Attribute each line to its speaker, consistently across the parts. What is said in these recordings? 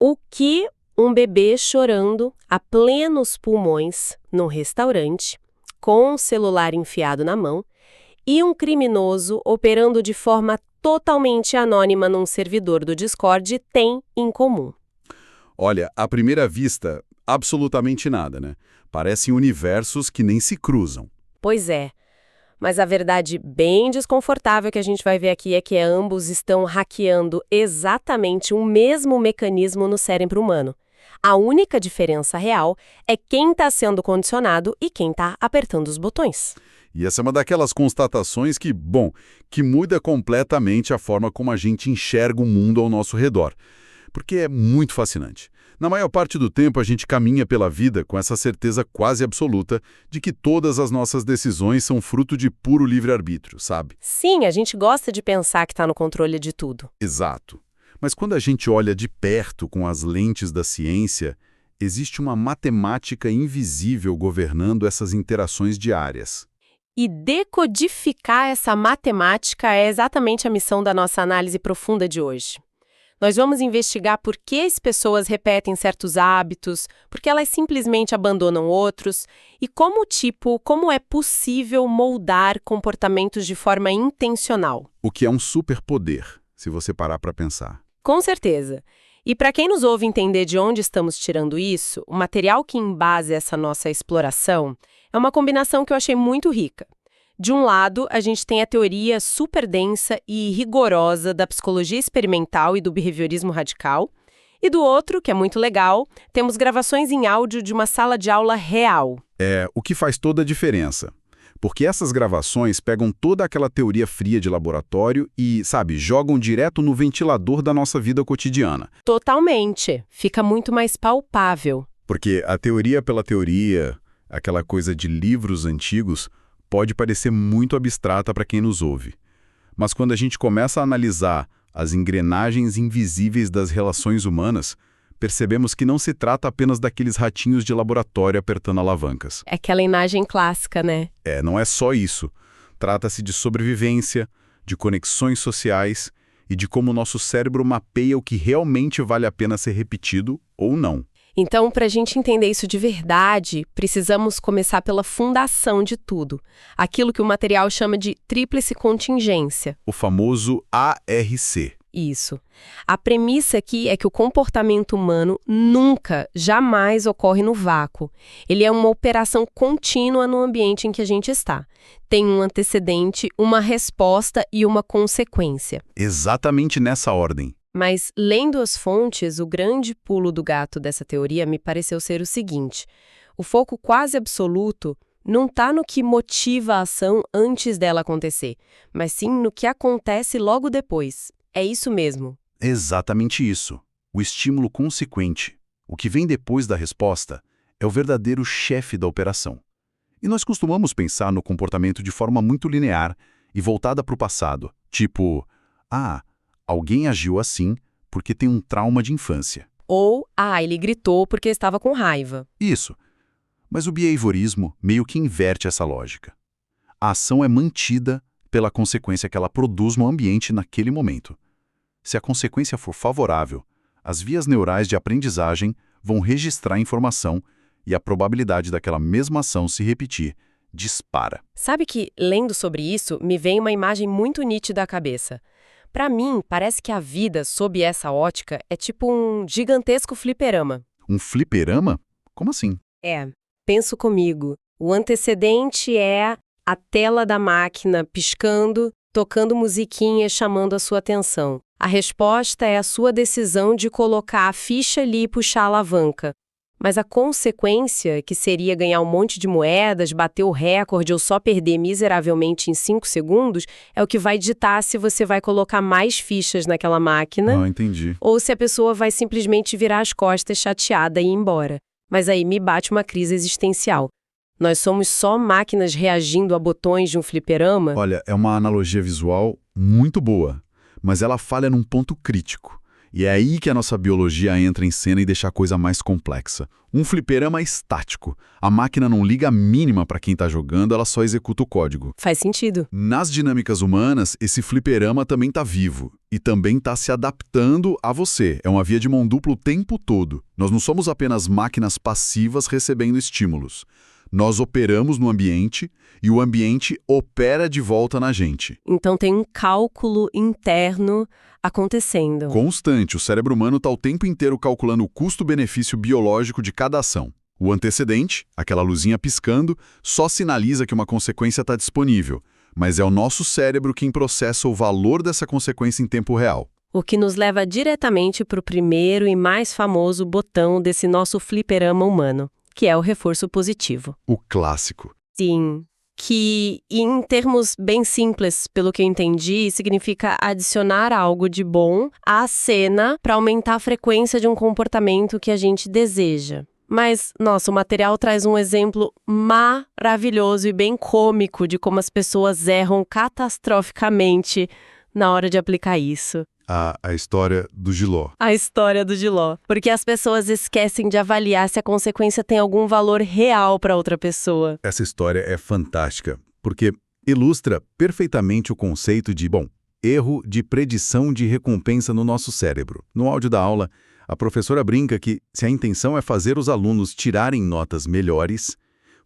Speaker 1: O que um bebê chorando a plenos pulmões num restaurante, com um celular enfiado na mão, e um criminoso operando de forma totalmente anônima num servidor do Discord têm em comum?
Speaker 2: Olha, à primeira vista, absolutamente nada, né? Parecem universos que nem se cruzam.
Speaker 1: Pois é, mas a verdade bem desconfortável que a gente vai ver aqui é que ambos estão hackeando exatamente o mesmo mecanismo no cérebro humano. A única diferença real é quem está sendo condicionado e quem está apertando os botões.
Speaker 2: E essa é uma daquelas constatações que, bom, que muda completamente a forma como a gente enxerga o mundo ao nosso redor. Porque é muito fascinante. Na maior parte do tempo, a gente caminha pela vida com essa certeza quase absoluta de que todas as nossas decisões são fruto de puro livre-arbítrio, sabe?
Speaker 1: Sim, a gente gosta de pensar que está no controle de tudo.
Speaker 2: Exato. Mas quando a gente olha de perto com as lentes da ciência, existe uma matemática invisível governando essas interações diárias.
Speaker 1: E decodificar essa matemática é exatamente a missão da nossa análise profunda de hoje. Nós vamos investigar por que as pessoas repetem certos hábitos, por que elas simplesmente abandonam outros e como é possível moldar comportamentos de forma intencional.
Speaker 2: O que é um superpoder, se você parar para pensar.
Speaker 1: Com certeza. E para quem nos ouve entender de onde estamos tirando isso, o material que embasa essa nossa exploração é uma combinação que eu achei muito rica. De um lado, a gente tem a teoria super densa e rigorosa da psicologia experimental e do behaviorismo radical, e do outro, que é muito legal, temos gravações em áudio de uma sala de aula real.
Speaker 2: É o que faz toda a diferença. Porque essas gravações pegam toda aquela teoria fria de laboratório e, sabe, jogam direto no ventilador da nossa vida cotidiana.
Speaker 1: Totalmente. Fica muito mais palpável.
Speaker 2: Porque a teoria pela teoria, aquela coisa de livros antigos, pode parecer muito abstrata para quem nos ouve. Mas quando a gente começa a analisar as engrenagens invisíveis das relações humanas, percebemos que não se trata apenas daqueles ratinhos de laboratório apertando alavancas.
Speaker 1: É aquela imagem clássica, né?
Speaker 2: Não é só isso. Trata-se de sobrevivência, de conexões sociais e de como o nosso cérebro mapeia o que realmente vale a pena ser repetido ou não.
Speaker 1: Então, para a gente entender isso de verdade, precisamos começar pela fundação de tudo. Aquilo que o material chama de tríplice contingência.
Speaker 2: O famoso ARC.
Speaker 1: Isso. A premissa aqui é que o comportamento humano nunca, jamais ocorre no vácuo. Ele é uma operação contínua no ambiente em que a gente está. Tem um antecedente, uma resposta e uma consequência.
Speaker 2: Exatamente nessa ordem.
Speaker 1: Mas, lendo as fontes, o grande pulo do gato dessa teoria me pareceu ser o seguinte: o foco quase absoluto não está no que motiva a ação antes dela acontecer, mas sim no que acontece logo depois. É isso mesmo.
Speaker 2: Exatamente isso. O estímulo consequente, o que vem depois da resposta, é o verdadeiro chefe da operação. E nós costumamos pensar no comportamento de forma muito linear e voltada para o passado, tipo, alguém agiu assim porque tem um trauma de infância.
Speaker 1: Ou, ele gritou porque estava com raiva.
Speaker 2: Isso. Mas o behaviorismo meio que inverte essa lógica. A ação é mantida pela consequência que ela produz no ambiente naquele momento. Se a consequência for favorável, as vias neurais de aprendizagem vão registrar a informação e a probabilidade daquela mesma ação se repetir dispara.
Speaker 1: Sabe que, lendo sobre isso, me vem uma imagem muito nítida à cabeça. Para mim, parece que a vida, sob essa ótica, é tipo um gigantesco fliperama.
Speaker 2: Um fliperama? Como assim?
Speaker 1: Penso comigo. O antecedente é a tela da máquina piscando, tocando musiquinha chamando a sua atenção. A resposta é a sua decisão de colocar a ficha ali e puxar a alavanca. Mas a consequência, que seria ganhar um monte de moedas, bater o recorde ou só perder miseravelmente em 5 segundos, é o que vai ditar se você vai colocar mais fichas naquela máquina
Speaker 2: Entendi.
Speaker 1: ou se a pessoa vai simplesmente virar as costas chateada e ir embora. Mas aí me bate uma crise existencial. Nós somos só máquinas reagindo a botões de um fliperama?
Speaker 2: Olha, é uma analogia visual muito boa, mas ela falha num ponto crítico. E é aí que a nossa biologia entra em cena e deixa a coisa mais complexa. Um fliperama estático. A máquina não liga a mínima para quem está jogando, ela só executa o código.
Speaker 1: Faz sentido.
Speaker 2: Nas dinâmicas humanas, esse fliperama também está vivo e também está se adaptando a você. É uma via de mão dupla o tempo todo. Nós não somos apenas máquinas passivas recebendo estímulos. Nós operamos no ambiente e o ambiente opera de volta na gente.
Speaker 1: Então tem um cálculo interno acontecendo.
Speaker 2: Constante, o cérebro humano está o tempo inteiro calculando o custo-benefício biológico de cada ação. O antecedente, aquela luzinha piscando, só sinaliza que uma consequência está disponível, mas é o nosso cérebro quem processa o valor dessa consequência em tempo real.
Speaker 1: O que nos leva diretamente para o primeiro e mais famoso botão desse nosso fliperama humano, que é o reforço positivo.
Speaker 2: O clássico.
Speaker 1: Sim, que em termos bem simples, pelo que eu entendi, significa adicionar algo de bom à cena para aumentar a frequência de um comportamento que a gente deseja. Mas, nossa, o material traz um exemplo maravilhoso e bem cômico de como as pessoas erram catastroficamente na hora de aplicar isso.
Speaker 2: A história do Giló.
Speaker 1: A história do Giló. Porque as pessoas esquecem de avaliar se a consequência tem algum valor real para outra pessoa.
Speaker 2: Essa história é fantástica, porque ilustra perfeitamente o conceito de, erro de predição de recompensa no nosso cérebro. No áudio da aula, a professora brinca que, se a intenção é fazer os alunos tirarem notas melhores,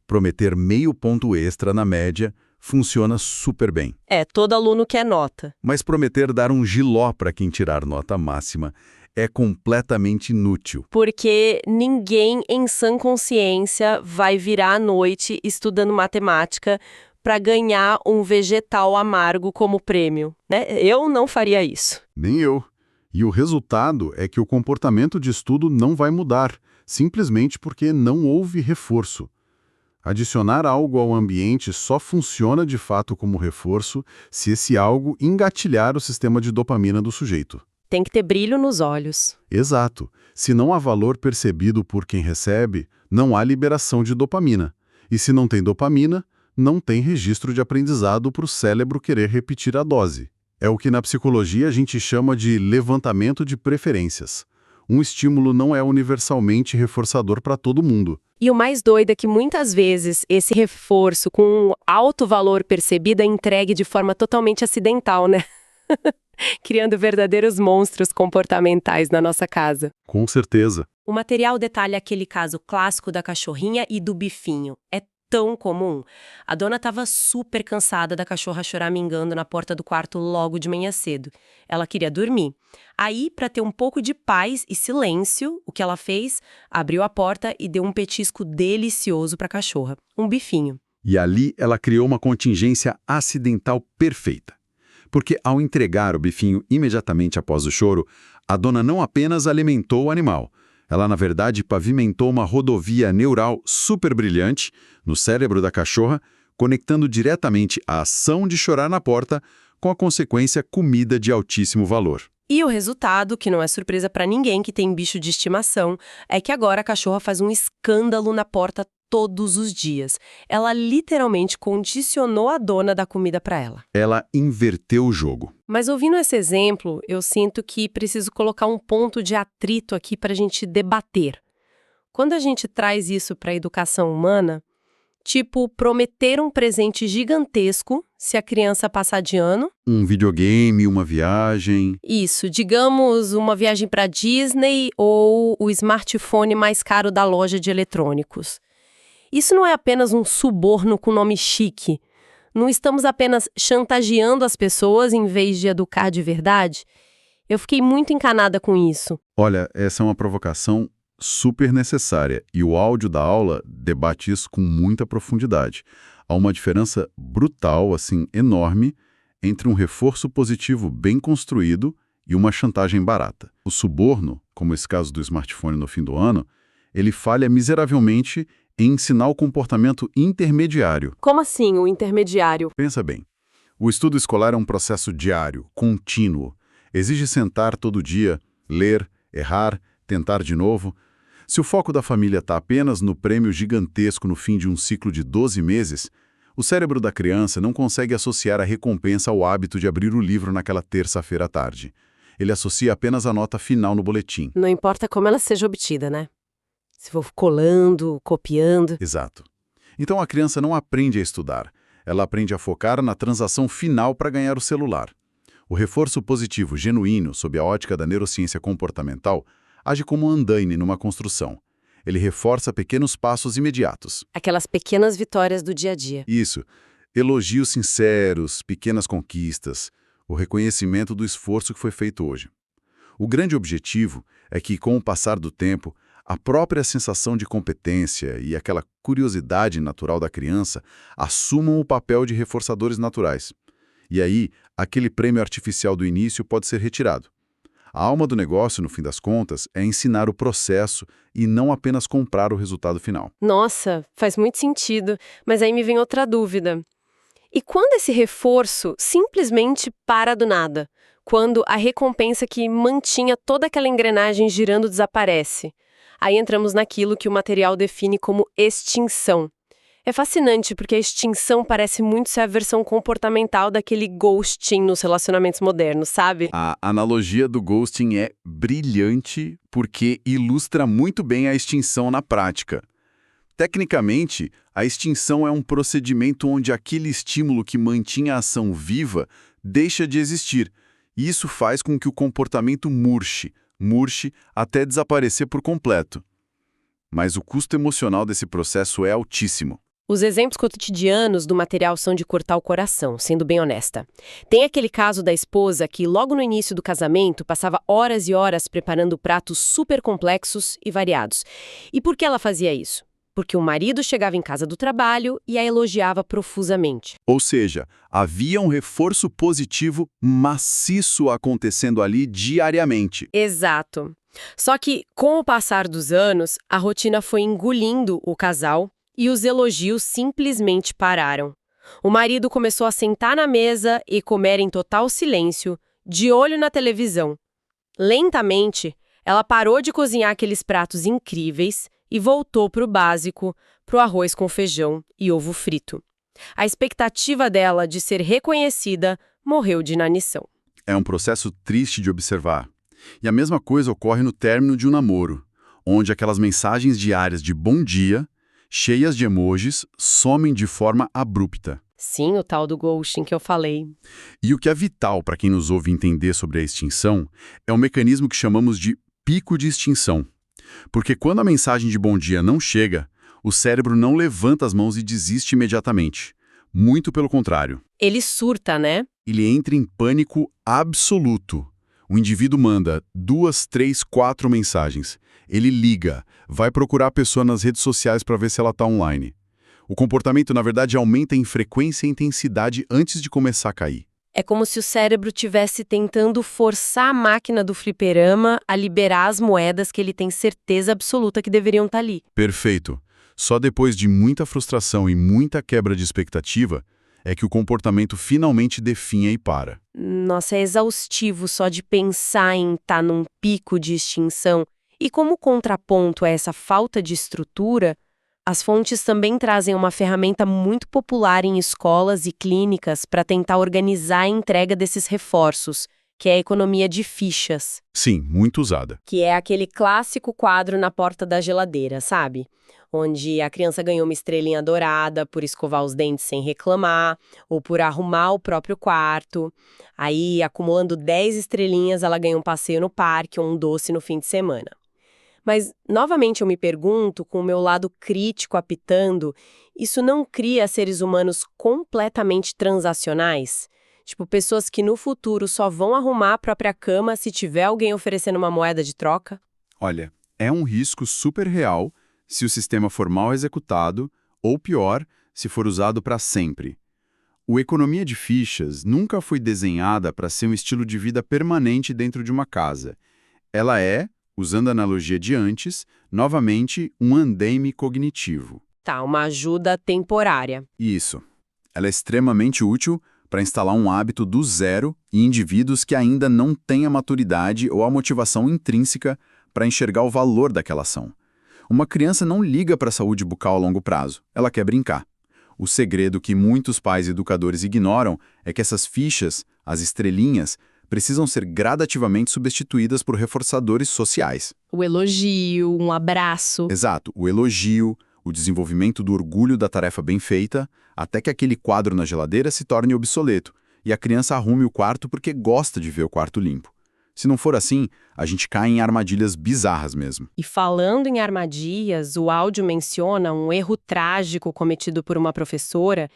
Speaker 2: prometer meio ponto extra na média funciona super bem.
Speaker 1: Todo aluno quer nota.
Speaker 2: Mas prometer dar um Giló para quem tirar nota máxima é completamente inútil.
Speaker 1: Porque ninguém em sã consciência vai virar à noite estudando matemática para ganhar um vegetal amargo como prêmio, né? Eu não faria isso.
Speaker 2: Nem eu. E o resultado é que o comportamento de estudo não vai mudar, simplesmente porque não houve reforço. Adicionar algo ao ambiente só funciona de fato como reforço se esse algo engatilhar o sistema de dopamina do sujeito.
Speaker 1: Tem que ter brilho nos olhos.
Speaker 2: Exato. Se não há valor percebido por quem recebe, não há liberação de dopamina. E se não tem dopamina, não tem registro de aprendizado para o cérebro querer repetir a dose. É o que na psicologia a gente chama de levantamento de preferências. Um estímulo não é universalmente reforçador para todo mundo.
Speaker 1: E o mais doido é que muitas vezes esse reforço com um alto valor percebido é entregue de forma totalmente acidental, né? Criando verdadeiros monstros comportamentais na nossa casa.
Speaker 2: Com certeza.
Speaker 1: O material detalha aquele caso clássico da cachorrinha e do bifinho. É tão comum. A dona estava super cansada da cachorra choramingando na porta do quarto logo de manhã cedo. Ela queria dormir. Aí, para ter um pouco de paz e silêncio, o que ela fez? Abriu a porta e deu um petisco delicioso para a cachorra. Um bifinho.
Speaker 2: E ali ela criou uma contingência acidental perfeita. Porque ao entregar o bifinho imediatamente após o choro, a dona não apenas alimentou o animal, ela, na verdade, pavimentou uma rodovia neural super brilhante no cérebro da cachorra, conectando diretamente a ação de chorar na porta com a consequência comida de altíssimo valor.
Speaker 1: E o resultado, que não é surpresa para ninguém que tem bicho de estimação, é que agora a cachorra faz um escândalo na porta todos os dias. Ela literalmente condicionou a dona da comida para ela.
Speaker 2: Ela inverteu o jogo.
Speaker 1: Mas ouvindo esse exemplo, eu sinto que preciso colocar um ponto de atrito aqui para a gente debater. Quando a gente traz isso para a educação humana, tipo prometer um presente gigantesco se a criança passar de ano.
Speaker 2: Um videogame, uma viagem.
Speaker 1: Isso, digamos uma viagem para Disney ou o smartphone mais caro da loja de eletrônicos. Isso não é apenas um suborno com nome chique. Não estamos apenas chantageando as pessoas em vez de educar de verdade? Eu fiquei muito encanada com isso.
Speaker 2: Olha, essa é uma provocação super necessária e o áudio da aula debate isso com muita profundidade. Há uma diferença brutal, assim, enorme, entre um reforço positivo bem construído e uma chantagem barata. O suborno, como esse caso do smartphone no fim do ano, ele falha miseravelmente em ensinar o comportamento intermediário.
Speaker 1: Como assim, o intermediário?
Speaker 2: Pensa bem. O estudo escolar é um processo diário, contínuo. Exige sentar todo dia, ler, errar, tentar de novo. Se o foco da família está apenas no prêmio gigantesco no fim de um ciclo de 12 meses, o cérebro da criança não consegue associar a recompensa ao hábito de abrir o livro naquela terça-feira à tarde. Ele associa apenas a nota final no boletim.
Speaker 1: Não importa como ela seja obtida, né? Se for colando, copiando.
Speaker 2: Exato. Então a criança não aprende a estudar, ela aprende a focar na transação final para ganhar o celular. O reforço positivo genuíno, sob a ótica da neurociência comportamental, age como um andaime numa construção. Ele reforça pequenos passos imediatos.
Speaker 1: Aquelas pequenas vitórias do dia a dia.
Speaker 2: Isso. Elogios sinceros, pequenas conquistas, o reconhecimento do esforço que foi feito hoje. O grande objetivo é que, com o passar do tempo, a própria sensação de competência e aquela curiosidade natural da criança assumam o papel de reforçadores naturais. E aí, aquele prêmio artificial do início pode ser retirado. A alma do negócio, no fim das contas, é ensinar o processo e não apenas comprar o resultado final.
Speaker 1: Nossa, faz muito sentido, mas aí me vem outra dúvida. E quando esse reforço simplesmente para do nada? Quando a recompensa que mantinha toda aquela engrenagem girando desaparece? Aí entramos naquilo que o material define como extinção. É fascinante porque a extinção parece muito ser a versão comportamental daquele ghosting nos relacionamentos modernos, sabe?
Speaker 2: A analogia do ghosting é brilhante porque ilustra muito bem a extinção na prática. Tecnicamente, a extinção é um procedimento onde aquele estímulo que mantinha a ação viva deixa de existir, e isso faz com que o comportamento murche até desaparecer por completo. Mas o custo emocional desse processo é altíssimo.
Speaker 1: Os exemplos cotidianos do material são de cortar o coração, sendo bem honesta. Tem aquele caso da esposa que, logo no início do casamento, passava horas e horas preparando pratos super complexos e variados. E por que ela fazia isso? Porque o marido chegava em casa do trabalho e a elogiava profusamente.
Speaker 2: Ou seja, havia um reforço positivo maciço acontecendo ali diariamente.
Speaker 1: Exato. Só que, com o passar dos anos, a rotina foi engolindo o casal e os elogios simplesmente pararam. O marido começou a sentar na mesa e comer em total silêncio, de olho na televisão. Lentamente, ela parou de cozinhar aqueles pratos incríveis e voltou para o básico, para o arroz com feijão e ovo frito. A expectativa dela de ser reconhecida morreu de inanição.
Speaker 2: É um processo triste de observar. E a mesma coisa ocorre no término de um namoro, onde aquelas mensagens diárias de bom dia, cheias de emojis, somem de forma abrupta.
Speaker 1: Sim, o tal do ghosting que eu falei.
Speaker 2: E o que é vital para quem nos ouve entender sobre a extinção é um mecanismo que chamamos de pico de extinção. Porque quando a mensagem de bom dia não chega, o cérebro não levanta as mãos e desiste imediatamente. Muito pelo contrário.
Speaker 1: Ele surta, né?
Speaker 2: Ele entra em pânico absoluto. O indivíduo manda 2, 3, 4 mensagens. Ele liga, vai procurar a pessoa nas redes sociais para ver se ela está online. O comportamento, na verdade, aumenta em frequência e intensidade antes de começar a cair.
Speaker 1: É como se o cérebro estivesse tentando forçar a máquina do fliperama a liberar as moedas que ele tem certeza absoluta que deveriam estar ali.
Speaker 2: Perfeito. Só depois de muita frustração e muita quebra de expectativa é que o comportamento finalmente definha e para.
Speaker 1: Nossa, é exaustivo só de pensar em estar num pico de extinção. E como contraponto a essa falta de estrutura, as fontes também trazem uma ferramenta muito popular em escolas e clínicas para tentar organizar a entrega desses reforços, que é a economia de fichas.
Speaker 2: Sim, muito usada.
Speaker 1: Que é aquele clássico quadro na porta da geladeira, sabe? Onde a criança ganhou uma estrelinha dourada por escovar os dentes sem reclamar, ou por arrumar o próprio quarto. Aí, acumulando 10 estrelinhas, ela ganha um passeio no parque ou um doce no fim de semana. Mas, novamente, eu me pergunto, com o meu lado crítico apitando, isso não cria seres humanos completamente transacionais? Tipo, pessoas que no futuro só vão arrumar a própria cama se tiver alguém oferecendo uma moeda de troca?
Speaker 2: Olha, é um risco super real se o sistema for mal executado, ou pior, se for usado para sempre. A economia de fichas nunca foi desenhada para ser um estilo de vida permanente dentro de uma casa. Ela é, usando a analogia de antes, novamente um andaime cognitivo.
Speaker 1: Tá, uma ajuda temporária.
Speaker 2: Isso. Ela é extremamente útil para instalar um hábito do zero em indivíduos que ainda não têm a maturidade ou a motivação intrínseca para enxergar o valor daquela ação. Uma criança não liga para a saúde bucal a longo prazo, ela quer brincar. O segredo que muitos pais e educadores ignoram é que essas fichas, as estrelinhas, precisam ser gradativamente substituídas por reforçadores sociais.
Speaker 1: O elogio, um abraço.
Speaker 2: Exato, o elogio, o desenvolvimento do orgulho da tarefa bem feita, até que aquele quadro na geladeira se torne obsoleto e a criança arrume o quarto porque gosta de ver o quarto limpo. Se não for assim, a gente cai em armadilhas bizarras mesmo.
Speaker 1: E falando em armadilhas, o áudio menciona um erro trágico cometido por uma professora,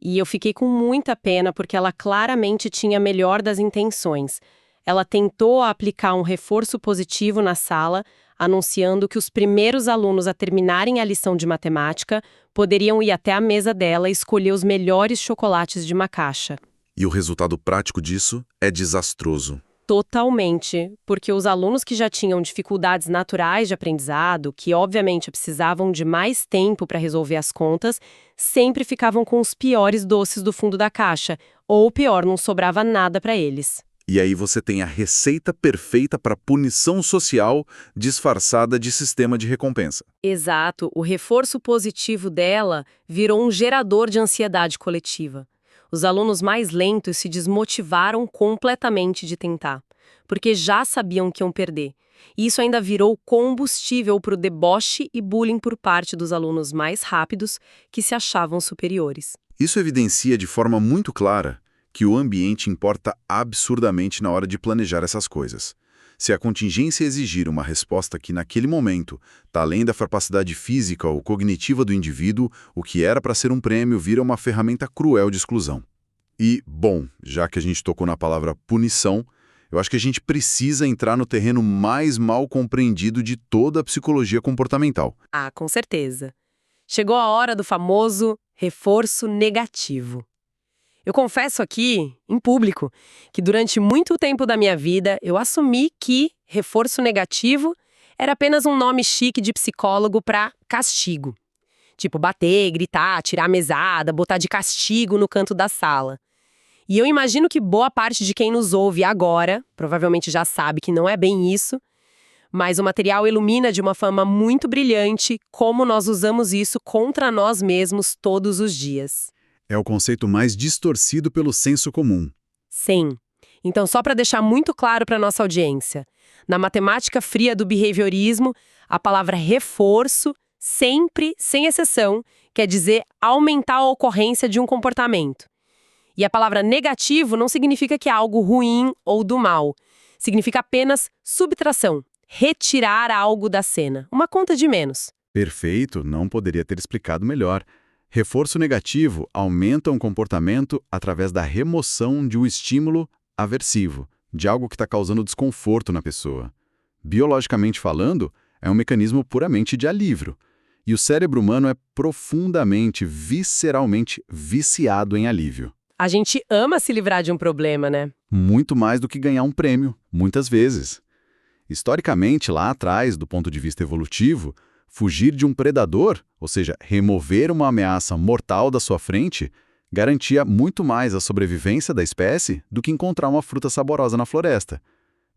Speaker 1: e eu fiquei com muita pena porque ela claramente tinha a melhor das intenções. Ela tentou aplicar um reforço positivo na sala, anunciando que os primeiros alunos a terminarem a lição de matemática poderiam ir até a mesa dela e escolher os melhores chocolates de uma caixa.
Speaker 2: E o resultado prático disso é desastroso.
Speaker 1: Totalmente, porque os alunos que já tinham dificuldades naturais de aprendizado, que obviamente precisavam de mais tempo para resolver as contas, sempre ficavam com os piores doces do fundo da caixa, ou pior, não sobrava nada para eles.
Speaker 2: E aí você tem a receita perfeita para punição social disfarçada de sistema de recompensa.
Speaker 1: Exato, o reforço positivo dela virou um gerador de ansiedade coletiva. Os alunos mais lentos se desmotivaram completamente de tentar, porque já sabiam que iam perder. E isso ainda virou combustível para o deboche e bullying por parte dos alunos mais rápidos, que se achavam superiores.
Speaker 2: Isso evidencia de forma muito clara que o ambiente importa absurdamente na hora de planejar essas coisas. Se a contingência exigir uma resposta que, naquele momento, está além da capacidade física ou cognitiva do indivíduo, o que era para ser um prêmio vira uma ferramenta cruel de exclusão. E, bom, já que a gente tocou na palavra punição, eu acho que a gente precisa entrar no terreno mais mal compreendido de toda a psicologia comportamental.
Speaker 1: Ah, com certeza. Chegou a hora do famoso reforço negativo. Eu confesso aqui, em público, que durante muito tempo da minha vida eu assumi que reforço negativo era apenas um nome chique de psicólogo para castigo. Tipo bater, gritar, tirar a mesada, botar de castigo no canto da sala. E eu imagino que boa parte de quem nos ouve agora, provavelmente já sabe que não é bem isso, mas o material ilumina de uma forma muito brilhante como nós usamos isso contra nós mesmos todos os dias.
Speaker 2: É o conceito mais distorcido pelo senso comum.
Speaker 1: Sim. Então, só para deixar muito claro para nossa audiência, na matemática fria do behaviorismo, a palavra reforço, sempre, sem exceção, quer dizer aumentar a ocorrência de um comportamento. E a palavra negativo não significa que é algo ruim ou do mal. Significa apenas subtração, retirar algo da cena, uma conta de menos.
Speaker 2: Perfeito, não poderia ter explicado melhor. Reforço negativo aumenta um comportamento através da remoção de um estímulo aversivo, de algo que está causando desconforto na pessoa. Biologicamente falando, é um mecanismo puramente de alívio. E o cérebro humano é profundamente, visceralmente viciado em alívio.
Speaker 1: A gente ama se livrar de um problema, né?
Speaker 2: Muito mais do que ganhar um prêmio, muitas vezes. Historicamente, lá atrás, do ponto de vista evolutivo, fugir de um predador, ou seja, remover uma ameaça mortal da sua frente, garantia muito mais a sobrevivência da espécie do que encontrar uma fruta saborosa na floresta.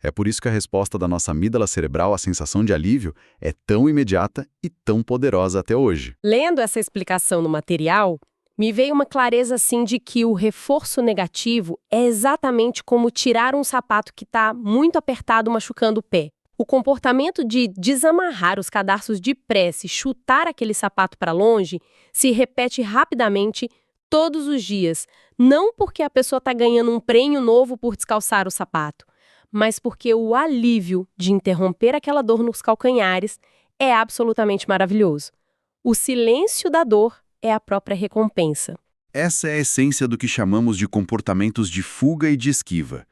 Speaker 2: É por isso que a resposta da nossa amígdala cerebral à sensação de alívio é tão imediata e tão poderosa até hoje.
Speaker 1: Lendo essa explicação no material, me veio uma clareza assim de que o reforço negativo é exatamente como tirar um sapato que está muito apertado machucando o pé. O comportamento de desamarrar os cadarços depressa e chutar aquele sapato para longe se repete rapidamente todos os dias, não porque a pessoa está ganhando um prêmio novo por descalçar o sapato, mas porque o alívio de interromper aquela dor nos calcanhares é absolutamente maravilhoso. O silêncio da dor é a própria recompensa.
Speaker 2: Essa é a essência do que chamamos de comportamentos de fuga e de esquiva.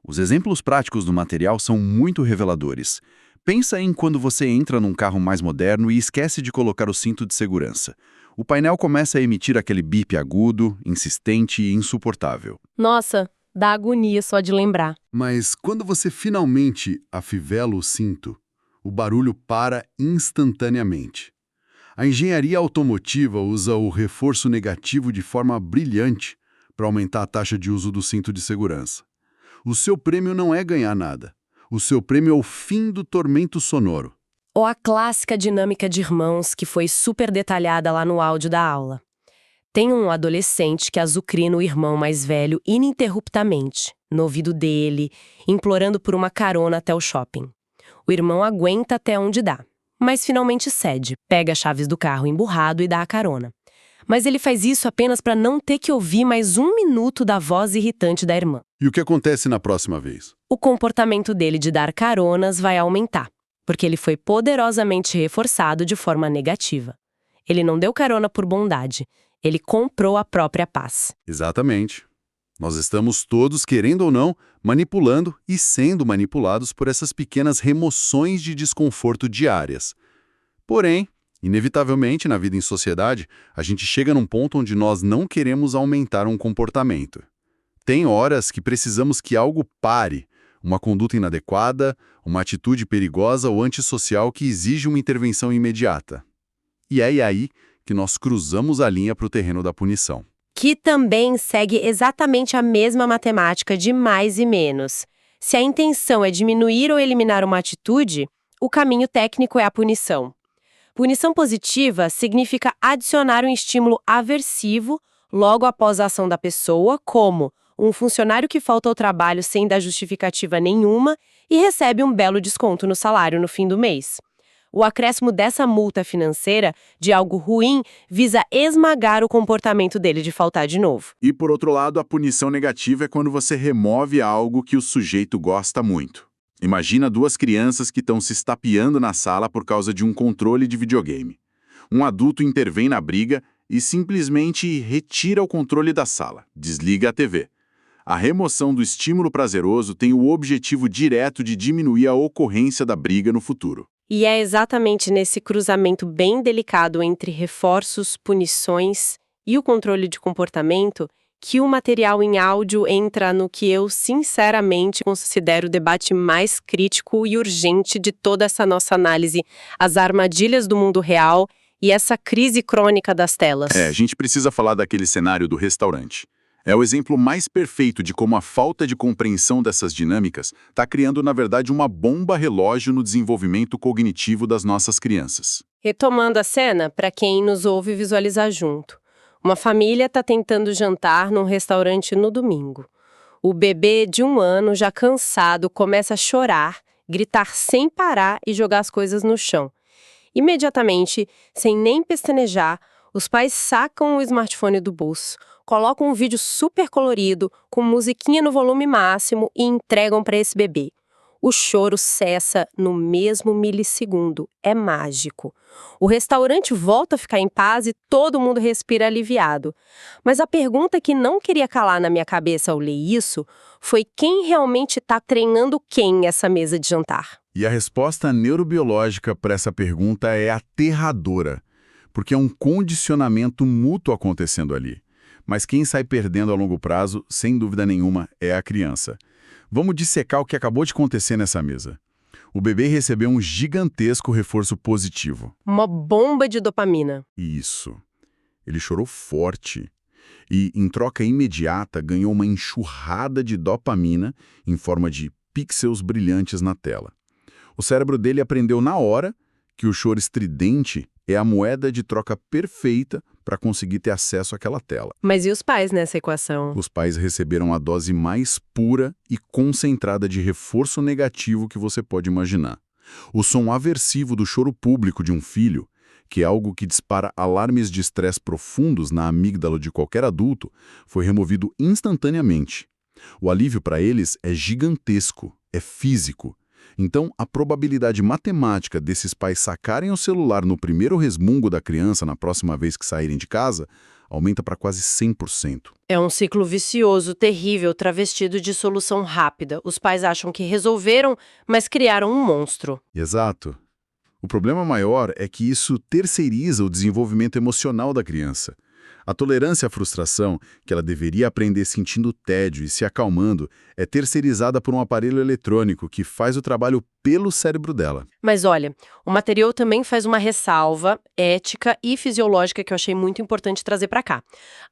Speaker 2: Os exemplos práticos do material são muito reveladores. Pensa em quando você entra num carro mais moderno e esquece de colocar o cinto de segurança. O painel começa a emitir aquele bip agudo, insistente e insuportável.
Speaker 1: Nossa, dá agonia só de lembrar.
Speaker 2: Mas quando você finalmente afivela o cinto, o barulho para instantaneamente. A engenharia automotiva usa o reforço negativo de forma brilhante para aumentar a taxa de uso do cinto de segurança. O seu prêmio não é ganhar nada. O seu prêmio é o fim do tormento sonoro.
Speaker 1: Ou a clássica dinâmica de irmãos que foi super detalhada lá no áudio da aula. Tem um adolescente que azucrina o irmão mais velho ininterruptamente, no ouvido dele, implorando por uma carona até o shopping. O irmão aguenta até onde dá, mas finalmente cede, pega as chaves do carro emburrado e dá a carona. Mas ele faz isso apenas para não ter que ouvir mais 1 minuto da voz irritante da irmã.
Speaker 2: E o que acontece na próxima vez?
Speaker 1: O comportamento dele de dar caronas vai aumentar, porque ele foi poderosamente reforçado de forma negativa. Ele não deu carona por bondade, ele comprou a própria paz.
Speaker 2: Exatamente. Nós estamos todos, querendo ou não, manipulando e sendo manipulados por essas pequenas remoções de desconforto diárias. Porém, inevitavelmente, na vida em sociedade, a gente chega num ponto onde nós não queremos aumentar um comportamento. Tem horas que precisamos que algo pare, uma conduta inadequada, uma atitude perigosa ou antissocial que exige uma intervenção imediata. E é aí que nós cruzamos a linha para o terreno da punição.
Speaker 1: Que também segue exatamente a mesma matemática de mais e menos. Se a intenção é diminuir ou eliminar uma atitude, o caminho técnico é a punição. Punição positiva significa adicionar um estímulo aversivo logo após a ação da pessoa, como um funcionário que falta ao trabalho sem dar justificativa nenhuma e recebe um belo desconto no salário no fim do mês. O acréscimo dessa multa financeira de algo ruim visa esmagar o comportamento dele de faltar de novo.
Speaker 3: E, por outro lado, a punição negativa é quando você remove algo que o sujeito gosta muito. Imagina 2 crianças que estão se estapeando na sala por causa de um controle de videogame. Um adulto intervém na briga e simplesmente retira o controle da sala, desliga a TV. A remoção do estímulo prazeroso tem o objetivo direto de diminuir a ocorrência da briga no futuro.
Speaker 1: E é exatamente nesse cruzamento bem delicado entre reforços, punições e o controle de comportamento que o material em áudio entra no que eu, sinceramente, considero o debate mais crítico e urgente de toda essa nossa análise, as armadilhas do mundo real e essa crise crônica das telas.
Speaker 3: A gente precisa falar daquele cenário do restaurante. É o exemplo mais perfeito de como a falta de compreensão dessas dinâmicas está criando, na verdade, uma bomba relógio no desenvolvimento cognitivo das nossas crianças.
Speaker 1: Retomando a cena, para quem nos ouve visualizar junto. Uma família está tentando jantar num restaurante no domingo. O bebê de 1 ano, já cansado, começa a chorar, gritar sem parar e jogar as coisas no chão. Imediatamente, sem nem pestanejar, os pais sacam o smartphone do bolso, colocam um vídeo super colorido, com musiquinha no volume máximo e entregam para esse bebê. O choro cessa no mesmo milissegundo. É mágico. O restaurante volta a ficar em paz e todo mundo respira aliviado. Mas a pergunta que não queria calar na minha cabeça ao ler isso foi quem realmente está treinando quem nessa mesa de jantar.
Speaker 2: E a resposta neurobiológica para essa pergunta é aterradora, porque é um condicionamento mútuo acontecendo ali. Mas quem sai perdendo a longo prazo, sem dúvida nenhuma, é a criança. Vamos dissecar o que acabou de acontecer nessa mesa. O bebê recebeu um gigantesco reforço positivo.
Speaker 1: Uma bomba de dopamina.
Speaker 2: Isso. Ele chorou forte. E, em troca imediata, ganhou uma enxurrada de dopamina em forma de pixels brilhantes na tela. O cérebro dele aprendeu na hora que o choro estridente é a moeda de troca perfeita para conseguir ter acesso àquela tela.
Speaker 1: Mas e os pais nessa equação?
Speaker 2: Os pais receberam a dose mais pura e concentrada de reforço negativo que você pode imaginar. O som aversivo do choro público de um filho, que é algo que dispara alarmes de estresse profundos na amígdala de qualquer adulto, foi removido instantaneamente. O alívio para eles é gigantesco, é físico. Então, a probabilidade matemática desses pais sacarem o celular no primeiro resmungo da criança na próxima vez que saírem de casa aumenta para quase 100%.
Speaker 1: É um ciclo vicioso, terrível, travestido de solução rápida. Os pais acham que resolveram, mas criaram um monstro.
Speaker 2: Exato. O problema maior é que isso terceiriza o desenvolvimento emocional da criança. A tolerância à frustração, que ela deveria aprender sentindo tédio e se acalmando, é terceirizada por um aparelho eletrônico que faz o trabalho pelo cérebro dela.
Speaker 1: Mas olha, o material também faz uma ressalva ética e fisiológica que eu achei muito importante trazer para cá.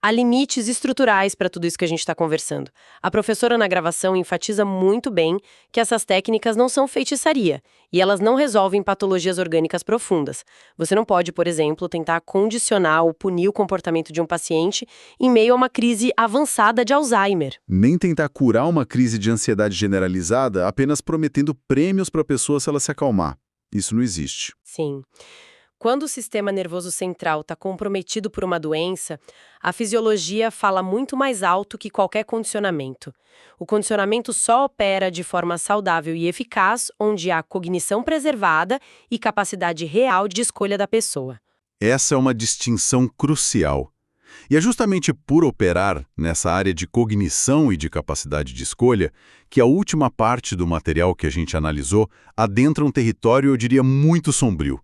Speaker 1: Há limites estruturais para tudo isso que a gente está conversando. A professora na gravação enfatiza muito bem que essas técnicas não são feitiçaria e elas não resolvem patologias orgânicas profundas. Você não pode, por exemplo, tentar condicionar ou punir o comportamento comportamento de um paciente em meio a uma crise avançada de Alzheimer.
Speaker 3: Nem tentar curar uma crise de ansiedade generalizada apenas prometendo prêmios para a pessoa se ela se acalmar. Isso não existe.
Speaker 1: Sim. Quando o sistema nervoso central está comprometido por uma doença, a fisiologia fala muito mais alto que qualquer condicionamento. O condicionamento só opera de forma saudável e eficaz onde há cognição preservada e capacidade real de escolha da pessoa.
Speaker 3: Essa é uma distinção crucial. E é justamente por operar nessa área de cognição e de capacidade de escolha que a última parte do material que a gente analisou adentra um território, eu diria, muito sombrio.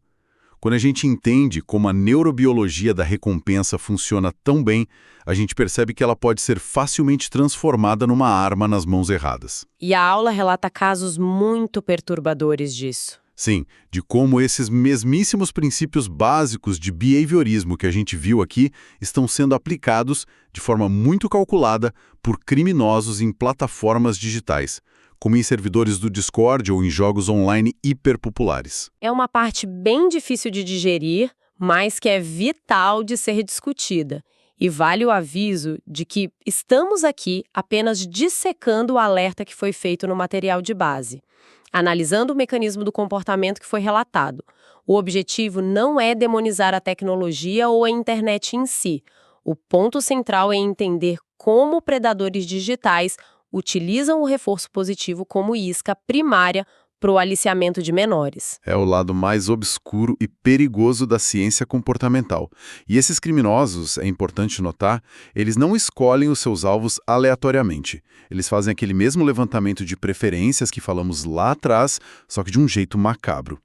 Speaker 3: Quando a gente entende como a neurobiologia da recompensa funciona tão bem, a gente percebe que ela pode ser facilmente transformada numa arma nas mãos erradas.
Speaker 1: E a aula relata casos muito perturbadores disso.
Speaker 3: Sim, de como esses mesmíssimos princípios básicos de behaviorismo que a gente viu aqui estão sendo aplicados de forma muito calculada por criminosos em plataformas digitais, como em servidores do Discord ou em jogos online hiperpopulares.
Speaker 1: É uma parte bem difícil de digerir, mas que é vital de ser discutida. E vale o aviso de que estamos aqui apenas dissecando o alerta que foi feito no material de base, analisando o mecanismo do comportamento que foi relatado. O objetivo não é demonizar a tecnologia ou a internet em si. O ponto central é entender como predadores digitais utilizam o reforço positivo como isca primária para o aliciamento de menores.
Speaker 3: É o lado mais obscuro e perigoso da ciência comportamental. E esses criminosos, é importante notar, eles não escolhem os seus alvos aleatoriamente. Eles fazem aquele mesmo levantamento de preferências que falamos lá atrás, só que de um jeito macabro.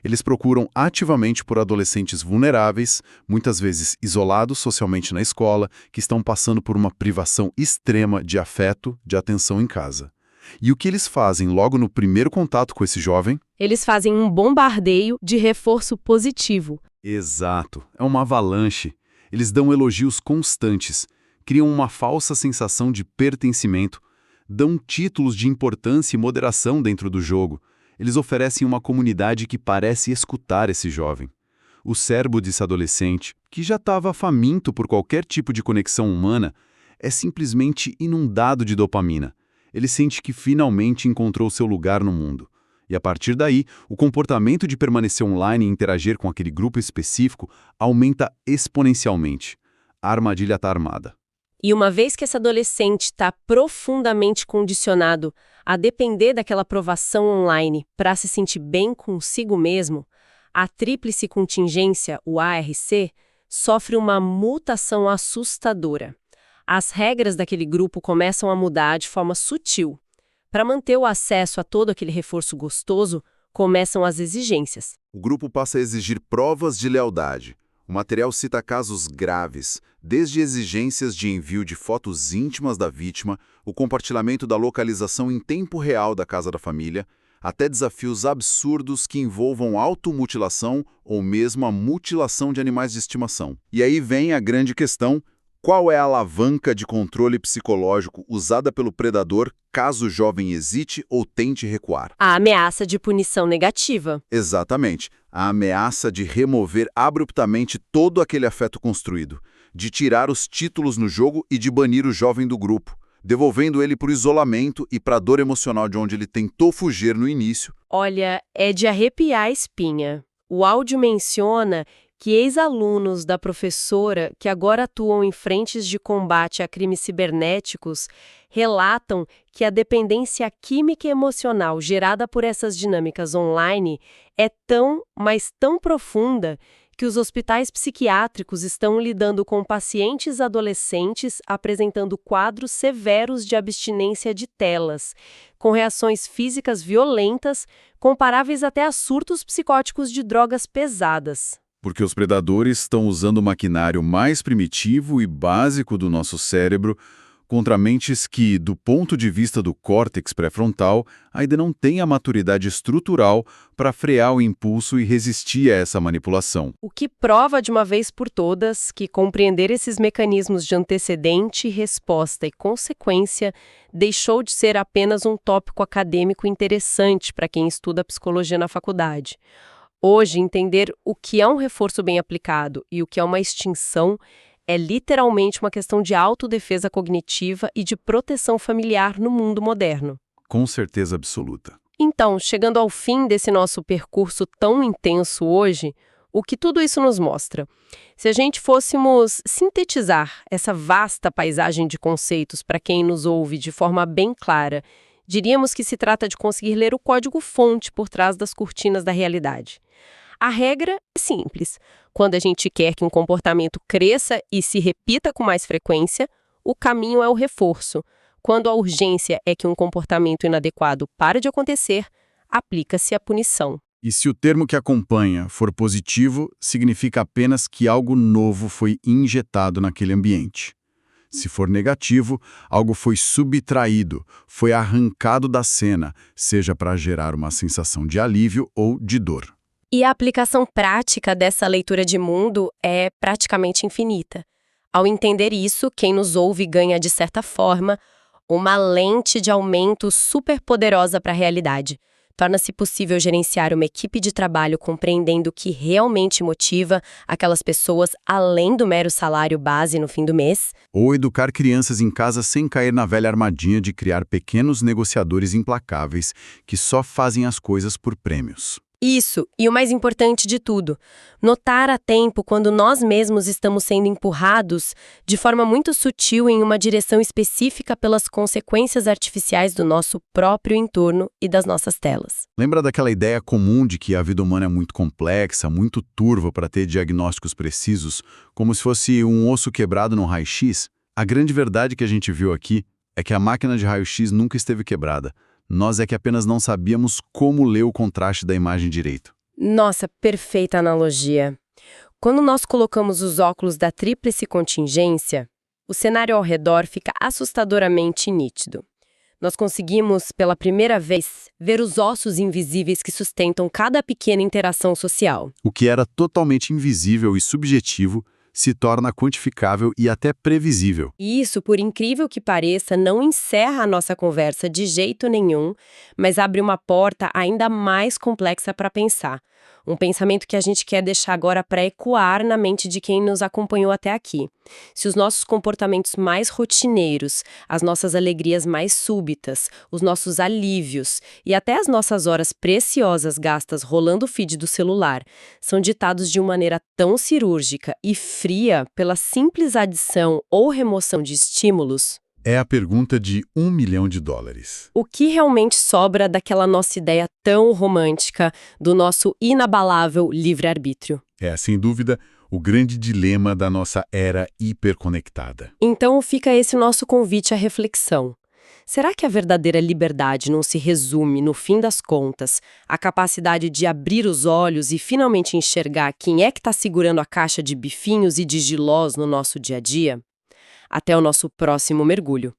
Speaker 3: Eles procuram ativamente por adolescentes vulneráveis, muitas vezes isolados socialmente na escola, que estão passando por uma privação extrema de afeto, de atenção em casa. E o que eles fazem logo no primeiro contato com esse jovem?
Speaker 1: Eles fazem um bombardeio de reforço positivo.
Speaker 3: Exato, é uma avalanche. Eles dão elogios constantes, criam uma falsa sensação de pertencimento, dão títulos de importância e moderação dentro do jogo. Eles oferecem uma comunidade que parece escutar esse jovem. O cérebro desse adolescente, que já estava faminto por qualquer tipo de conexão humana, é simplesmente inundado de dopamina. Ele sente que finalmente encontrou seu lugar no mundo. E a partir daí, o comportamento de permanecer online e interagir com aquele grupo específico aumenta exponencialmente. A armadilha está armada.
Speaker 1: E uma vez que esse adolescente está profundamente condicionado a depender daquela aprovação online para se sentir bem consigo mesmo, a tríplice contingência, o ARC, sofre uma mutação assustadora. As regras daquele grupo começam a mudar de forma sutil. Para manter o acesso a todo aquele reforço gostoso, começam as exigências.
Speaker 3: O grupo passa a exigir provas de lealdade. O material cita casos graves, desde exigências de envio de fotos íntimas da vítima, o compartilhamento da localização em tempo real da casa da família, até desafios absurdos que envolvam automutilação ou mesmo a mutilação de animais de estimação. E aí vem a grande questão: qual é a alavanca de controle psicológico usada pelo predador caso o jovem hesite ou tente recuar?
Speaker 1: A ameaça de punição negativa.
Speaker 3: Exatamente. A ameaça de remover abruptamente todo aquele afeto construído, de tirar os títulos no jogo e de banir o jovem do grupo, devolvendo ele para o isolamento e para a dor emocional de onde ele tentou fugir no início.
Speaker 1: Olha, é de arrepiar a espinha. O áudio menciona que ex-alunos da professora, que agora atuam em frentes de combate a crimes cibernéticos, relatam que a dependência química e emocional gerada por essas dinâmicas online é tão, mas tão profunda que os hospitais psiquiátricos estão lidando com pacientes adolescentes apresentando quadros severos de abstinência de telas, com reações físicas violentas, comparáveis até a surtos psicóticos de drogas pesadas.
Speaker 3: Porque os predadores estão usando o maquinário mais primitivo e básico do nosso cérebro contra mentes que, do ponto de vista do córtex pré-frontal, ainda não têm a maturidade estrutural para frear o impulso e resistir a essa manipulação.
Speaker 1: O que prova de uma vez por todas que compreender esses mecanismos de antecedente, resposta e consequência deixou de ser apenas um tópico acadêmico interessante para quem estuda psicologia na faculdade. Hoje, entender o que é um reforço bem aplicado e o que é uma extinção É literalmente uma questão de autodefesa cognitiva e de proteção familiar no mundo moderno.
Speaker 2: Com certeza absoluta.
Speaker 1: Então, chegando ao fim desse nosso percurso tão intenso hoje, o que tudo isso nos mostra? Se a gente fôssemos sintetizar essa vasta paisagem de conceitos para quem nos ouve de forma bem clara, diríamos que se trata de conseguir ler o código-fonte por trás das cortinas da realidade. A regra é simples. Quando a gente quer que um comportamento cresça e se repita com mais frequência, o caminho é o reforço. Quando a urgência é que um comportamento inadequado pare de acontecer, aplica-se a punição.
Speaker 2: E se o termo que acompanha for positivo, significa apenas que algo novo foi injetado naquele ambiente. Se for negativo, algo foi subtraído, foi arrancado da cena, seja para gerar uma sensação de alívio ou de dor.
Speaker 1: E a aplicação prática dessa leitura de mundo é praticamente infinita. Ao entender isso, quem nos ouve ganha, de certa forma, uma lente de aumento superpoderosa para a realidade. Torna-se possível gerenciar uma equipe de trabalho compreendendo o que realmente motiva aquelas pessoas além do mero salário base no fim do mês.
Speaker 2: Ou educar crianças em casa sem cair na velha armadilha de criar pequenos negociadores implacáveis que só fazem as coisas por prêmios.
Speaker 1: Isso, e o mais importante de tudo, notar a tempo quando nós mesmos estamos sendo empurrados de forma muito sutil em uma direção específica pelas consequências artificiais do nosso próprio entorno e das nossas telas.
Speaker 2: Lembra daquela ideia comum de que a vida humana é muito complexa, muito turva para ter diagnósticos precisos, como se fosse um osso quebrado num raio-x? A grande verdade que a gente viu aqui é que a máquina de raio-x nunca esteve quebrada. Nós é que apenas não sabíamos como ler o contraste da imagem direito.
Speaker 1: Nossa, perfeita analogia. Quando nós colocamos os óculos da tríplice contingência, o cenário ao redor fica assustadoramente nítido. Nós conseguimos, pela primeira vez, ver os ossos invisíveis que sustentam cada pequena interação social.
Speaker 2: O que era totalmente invisível e subjetivo se torna quantificável e até previsível.
Speaker 1: E isso, por incrível que pareça, não encerra a nossa conversa de jeito nenhum, mas abre uma porta ainda mais complexa para pensar. Um pensamento que a gente quer deixar agora para ecoar na mente de quem nos acompanhou até aqui. Se os nossos comportamentos mais rotineiros, as nossas alegrias mais súbitas, os nossos alívios e até as nossas horas preciosas gastas rolando o feed do celular são ditados de uma maneira tão cirúrgica e fria pela simples adição ou remoção de estímulos,
Speaker 2: É a pergunta de $1 milhão.
Speaker 1: o que realmente sobra daquela nossa ideia tão romântica do nosso inabalável livre-arbítrio?
Speaker 2: É, sem dúvida, o grande dilema da nossa era hiperconectada.
Speaker 1: Então fica esse nosso convite à reflexão. Será que a verdadeira liberdade não se resume, no fim das contas, à capacidade de abrir os olhos e finalmente enxergar quem é que está segurando a caixa de bifinhos e de jilós no nosso dia a dia? Até o nosso próximo mergulho.